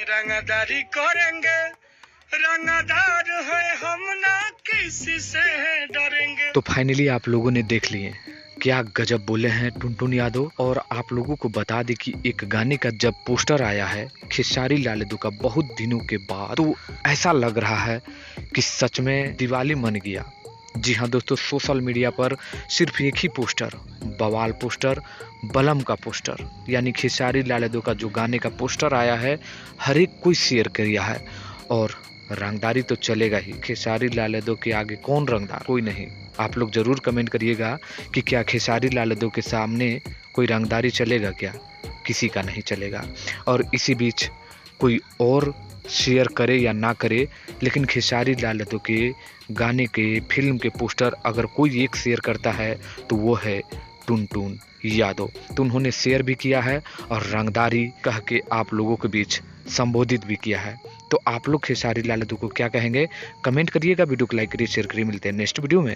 रंगदारी करेंगे, रंगदार है हम ना किसी से डरेंगे। तो फाइनली आप लोगों ने देख लिए क्या गजब बोले हैं टुनटुन यादव। और आप लोगों को बता दें कि एक गाने का जब पोस्टर आया है खेसारी लाल यादव का बहुत दिनों के बाद, तो ऐसा लग रहा है कि सच में दिवाली मन गया। जी हाँ दोस्तों, सोशल मीडिया पर सिर्फ एक ही पोस्टर, बवाल पोस्टर, बलम का पोस्टर, यानी खेसारी लाल यादव का जो गाने का पोस्टर आया है हर एक कोई शेयर किया है। और रंगदारी तो चलेगा ही, खेसारी लाल यादव के आगे कौन रंगदार, कोई नहीं। आप लोग जरूर कमेंट करिएगा कि क्या खेसारी लाल यादव के सामने कोई रंगदारी चलेगा क्या? किसी का नहीं चलेगा। और इसी बीच कोई और शेयर करे या ना करे, लेकिन खेसारी लाल यादव के गाने के फिल्म के पोस्टर अगर कोई एक शेयर करता है तो वो है टुनटुन यादव। तो उन्होंने शेयर भी किया है और रंगदारी कह के आप लोगों के बीच संबोधित भी किया है। तो आप लोग खेसारी लाल यादव को क्या कहेंगे, कमेंट करिएगा। वीडियो को लाइक करिए, शेयर करिए। मिलते हैं नेक्स्ट वीडियो में।